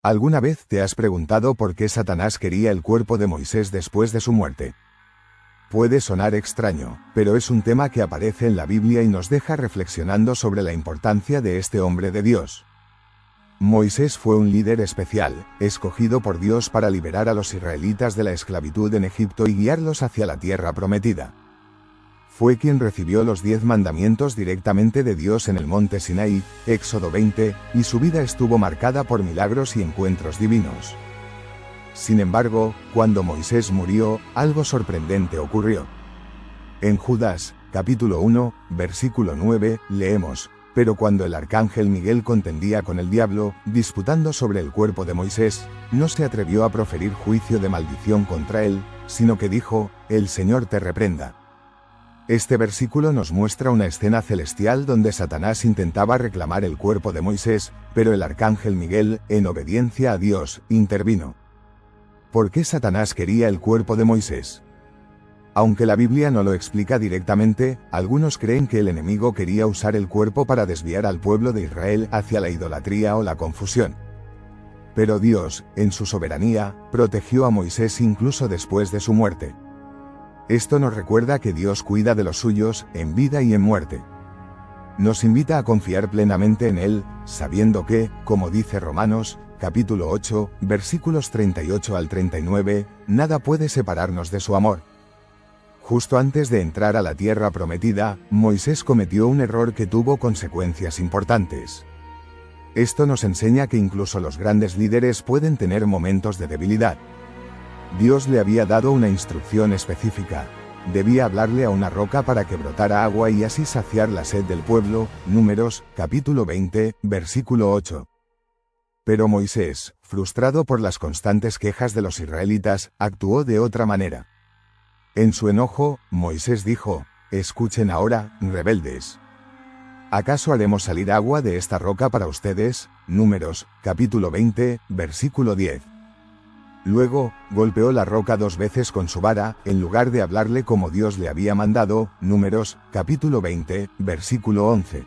¿Alguna vez te has preguntado por qué Satanás quería el cuerpo de Moisés después de su muerte? Puede sonar extraño, pero es un tema que aparece en la Biblia y nos deja reflexionando sobre la importancia de este hombre de Dios. Moisés fue un líder especial, escogido por Dios para liberar a los israelitas de la esclavitud en Egipto y guiarlos hacia la tierra prometida. Fue quien recibió los 10 mandamientos directamente de Dios en el monte Sinaí, Éxodo 20, y su vida estuvo marcada por milagros y encuentros divinos. Sin embargo, cuando Moisés murió, algo sorprendente ocurrió. En Judas, capítulo 1, versículo 9, leemos: «Pero cuando el arcángel Miguel contendía con el diablo, disputando sobre el cuerpo de Moisés, no se atrevió a proferir juicio de maldición contra él, sino que dijo: El Señor te reprenda». Este versículo nos muestra una escena celestial donde Satanás intentaba reclamar el cuerpo de Moisés, pero el arcángel Miguel, en obediencia a Dios, intervino. ¿Por qué Satanás quería el cuerpo de Moisés? Aunque la Biblia no lo explica directamente, algunos creen que el enemigo quería usar el cuerpo para desviar al pueblo de Israel hacia la idolatría o la confusión. Pero Dios, en su soberanía, protegió a Moisés incluso después de su muerte. Esto nos recuerda que Dios cuida de los suyos, en vida y en muerte. Nos invita a confiar plenamente en Él, sabiendo que, como dice Romanos, capítulo 8, versículos 38 al 39, nada puede separarnos de su amor. Justo antes de entrar a la tierra prometida, Moisés cometió un error que tuvo consecuencias importantes. Esto nos enseña que incluso los grandes líderes pueden tener momentos de debilidad. Dios le había dado una instrucción específica. Debía hablarle a una roca para que brotara agua y así saciar la sed del pueblo, Números, capítulo 20, versículo 8. Pero Moisés, frustrado por las constantes quejas de los israelitas, actuó de otra manera. En su enojo, Moisés dijo: «Escuchen ahora, rebeldes. ¿Acaso haremos salir agua de esta roca para ustedes?», Números, capítulo 20, versículo 10. Luego, golpeó la roca 2 veces con su vara, en lugar de hablarle como Dios le había mandado, Números, capítulo 20, versículo 11.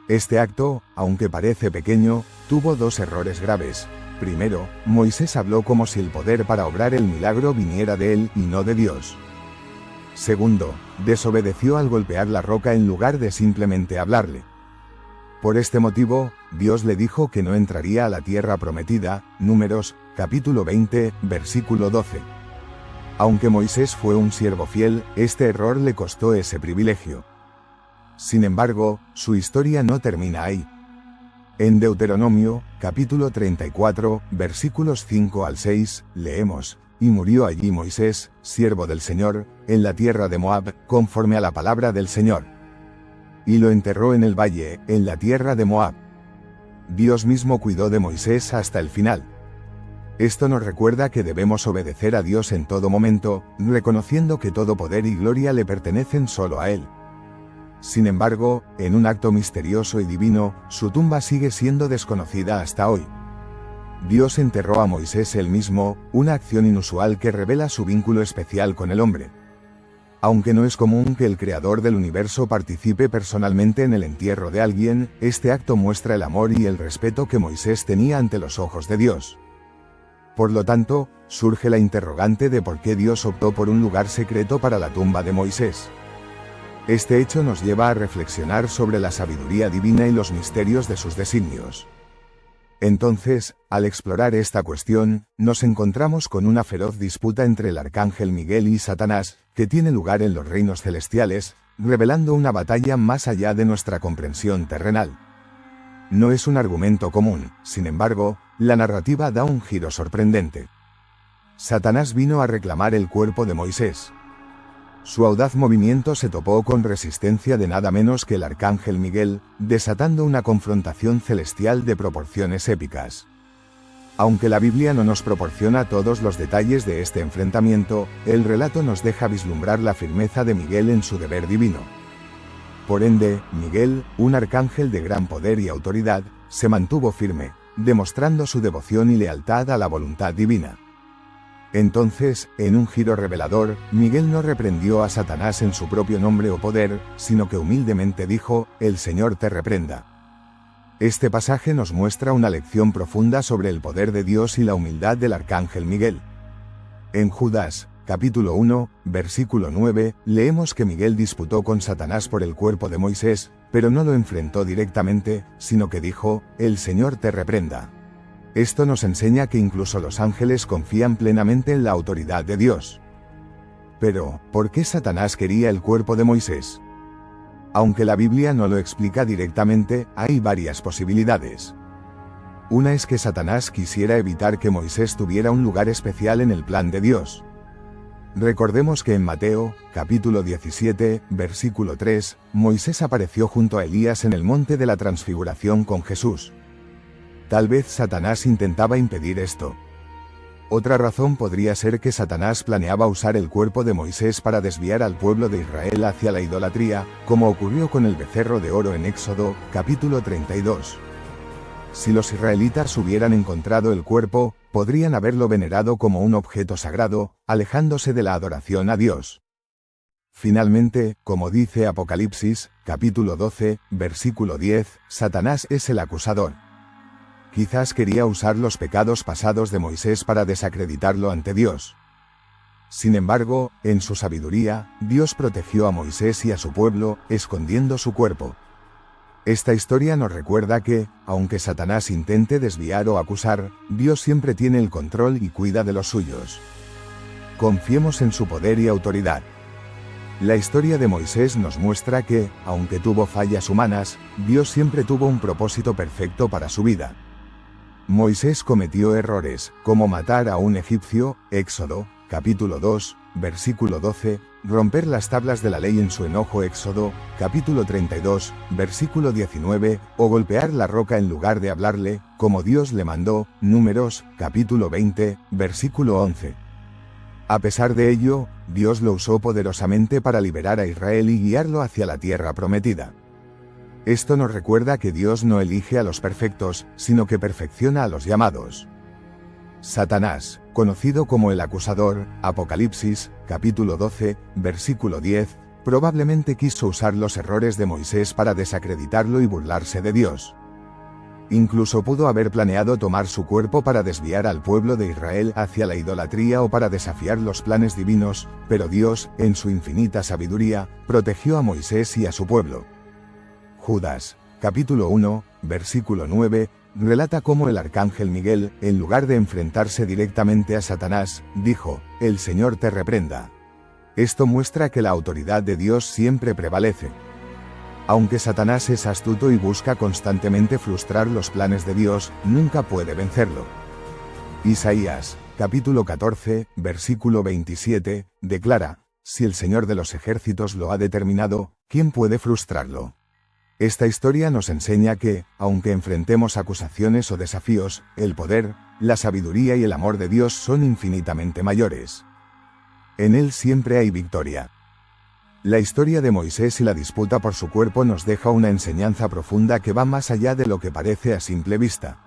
Este acto, aunque parece pequeño, tuvo 2 errores graves. Primero, Moisés habló como si el poder para obrar el milagro viniera de él y no de Dios. Segundo, desobedeció al golpear la roca en lugar de simplemente hablarle. Por este motivo, Dios le dijo que no entraría a la tierra prometida, Números, capítulo 20, versículo 12. Aunque Moisés fue un siervo fiel, este error le costó ese privilegio. Sin embargo, su historia no termina ahí. En Deuteronomio, capítulo 34, versículos 5 al 6, leemos: «Y murió allí Moisés, siervo del Señor, en la tierra de Moab, conforme a la palabra del Señor. Y lo enterró en el valle, en la tierra de Moab». Dios mismo cuidó de Moisés hasta el final. Esto nos recuerda que debemos obedecer a Dios en todo momento, reconociendo que todo poder y gloria le pertenecen solo a Él. Sin embargo, en un acto misterioso y divino, su tumba sigue siendo desconocida hasta hoy. Dios enterró a Moisés él mismo, una acción inusual que revela su vínculo especial con el hombre. Aunque no es común que el creador del universo participe personalmente en el entierro de alguien, este acto muestra el amor y el respeto que Moisés tenía ante los ojos de Dios. Por lo tanto, surge la interrogante de por qué Dios optó por un lugar secreto para la tumba de Moisés. Este hecho nos lleva a reflexionar sobre la sabiduría divina y los misterios de sus designios. Entonces, al explorar esta cuestión, nos encontramos con una feroz disputa entre el arcángel Miguel y Satanás, que tiene lugar en los reinos celestiales, revelando una batalla más allá de nuestra comprensión terrenal. No es un argumento común, sin embargo, la narrativa da un giro sorprendente. Satanás vino a reclamar el cuerpo de Moisés. Su audaz movimiento se topó con resistencia de nada menos que el arcángel Miguel, desatando una confrontación celestial de proporciones épicas. Aunque la Biblia no nos proporciona todos los detalles de este enfrentamiento, el relato nos deja vislumbrar la firmeza de Miguel en su deber divino. Por ende, Miguel, un arcángel de gran poder y autoridad, se mantuvo firme, demostrando su devoción y lealtad a la voluntad divina. Entonces, en un giro revelador, Miguel no reprendió a Satanás en su propio nombre o poder, sino que humildemente dijo: «El Señor te reprenda». Este pasaje nos muestra una lección profunda sobre el poder de Dios y la humildad del arcángel Miguel. En Judas, capítulo 1, versículo 9, leemos que Miguel disputó con Satanás por el cuerpo de Moisés, pero no lo enfrentó directamente, sino que dijo, «El Señor te reprenda». Esto nos enseña que incluso los ángeles confían plenamente en la autoridad de Dios. Pero, ¿por qué Satanás quería el cuerpo de Moisés? Aunque la Biblia no lo explica directamente, hay varias posibilidades. Una es que Satanás quisiera evitar que Moisés tuviera un lugar especial en el plan de Dios. Recordemos que en Mateo, capítulo 17, versículo 3, Moisés apareció junto a Elías en el monte de la Transfiguración con Jesús. Tal vez Satanás intentaba impedir esto. Otra razón podría ser que Satanás planeaba usar el cuerpo de Moisés para desviar al pueblo de Israel hacia la idolatría, como ocurrió con el becerro de oro en Éxodo, capítulo 32. Si los israelitas hubieran encontrado el cuerpo, podrían haberlo venerado como un objeto sagrado, alejándose de la adoración a Dios. Finalmente, como dice Apocalipsis, capítulo 12, versículo 10, Satanás es el acusador. Quizás quería usar los pecados pasados de Moisés para desacreditarlo ante Dios. Sin embargo, en su sabiduría, Dios protegió a Moisés y a su pueblo, escondiendo su cuerpo. Esta historia nos recuerda que, aunque Satanás intente desviar o acusar, Dios siempre tiene el control y cuida de los suyos. Confiemos en su poder y autoridad. La historia de Moisés nos muestra que, aunque tuvo fallas humanas, Dios siempre tuvo un propósito perfecto para su vida. Moisés cometió errores, como matar a un egipcio, Éxodo, capítulo 2, versículo 12, romper las tablas de la ley en su enojo, Éxodo, capítulo 32, versículo 19, o golpear la roca en lugar de hablarle, como Dios le mandó, Números, capítulo 20, versículo 11. A pesar de ello, Dios lo usó poderosamente para liberar a Israel y guiarlo hacia la tierra prometida. Esto nos recuerda que Dios no elige a los perfectos, sino que perfecciona a los llamados. Satanás, conocido como el acusador, Apocalipsis, capítulo 12, versículo 10, probablemente quiso usar los errores de Moisés para desacreditarlo y burlarse de Dios. Incluso pudo haber planeado tomar su cuerpo para desviar al pueblo de Israel hacia la idolatría o para desafiar los planes divinos, pero Dios, en su infinita sabiduría, protegió a Moisés y a su pueblo. Judas, capítulo 1, versículo 9, relata cómo el arcángel Miguel, en lugar de enfrentarse directamente a Satanás, dijo, «El Señor te reprenda». Esto muestra que la autoridad de Dios siempre prevalece. Aunque Satanás es astuto y busca constantemente frustrar los planes de Dios, nunca puede vencerlo. Isaías, capítulo 14, versículo 27, declara, «Si el Señor de los ejércitos lo ha determinado, ¿quién puede frustrarlo?». Esta historia nos enseña que, aunque enfrentemos acusaciones o desafíos, el poder, la sabiduría y el amor de Dios son infinitamente mayores. En Él siempre hay victoria. La historia de Moisés y la disputa por su cuerpo nos deja una enseñanza profunda que va más allá de lo que parece a simple vista.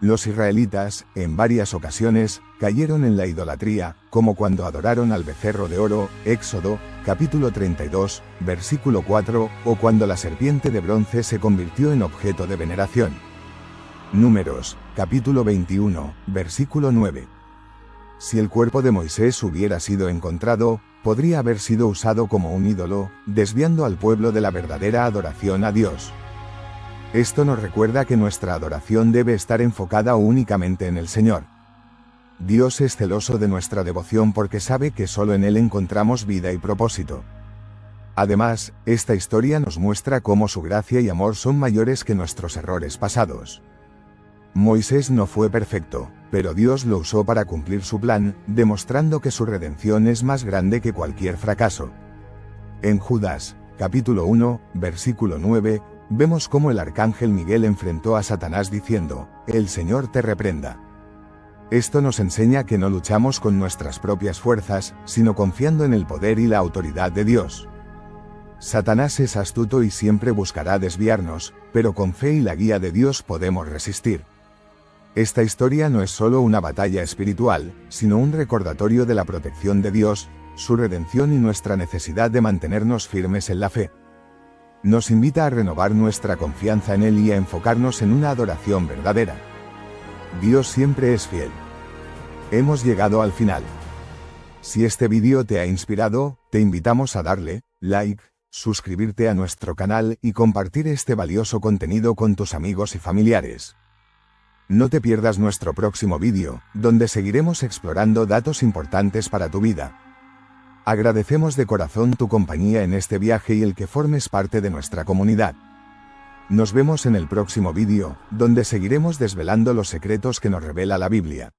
Los israelitas, en varias ocasiones, cayeron en la idolatría, como cuando adoraron al becerro de oro, Éxodo, capítulo 32, versículo 4, o cuando la serpiente de bronce se convirtió en objeto de veneración. Números, capítulo 21, versículo 9. Si el cuerpo de Moisés hubiera sido encontrado, podría haber sido usado como un ídolo, desviando al pueblo de la verdadera adoración a Dios. Esto nos recuerda que nuestra adoración debe estar enfocada únicamente en el Señor. Dios es celoso de nuestra devoción porque sabe que solo en Él encontramos vida y propósito. Además, esta historia nos muestra cómo su gracia y amor son mayores que nuestros errores pasados. Moisés no fue perfecto, pero Dios lo usó para cumplir su plan, demostrando que su redención es más grande que cualquier fracaso. En Judas, capítulo 1, versículo 9, vemos cómo el arcángel Miguel enfrentó a Satanás diciendo, «El Señor te reprenda». Esto nos enseña que no luchamos con nuestras propias fuerzas, sino confiando en el poder y la autoridad de Dios. Satanás es astuto y siempre buscará desviarnos, pero con fe y la guía de Dios podemos resistir. Esta historia no es solo una batalla espiritual, sino un recordatorio de la protección de Dios, su redención y nuestra necesidad de mantenernos firmes en la fe. Nos invita a renovar nuestra confianza en Él y a enfocarnos en una adoración verdadera. Dios siempre es fiel. Hemos llegado al final. Si este vídeo te ha inspirado, te invitamos a darle like, suscribirte a nuestro canal y compartir este valioso contenido con tus amigos y familiares. No te pierdas nuestro próximo vídeo, donde seguiremos explorando datos importantes para tu vida. Agradecemos de corazón tu compañía en este viaje y el que formes parte de nuestra comunidad. Nos vemos en el próximo vídeo, donde seguiremos desvelando los secretos que nos revela la Biblia.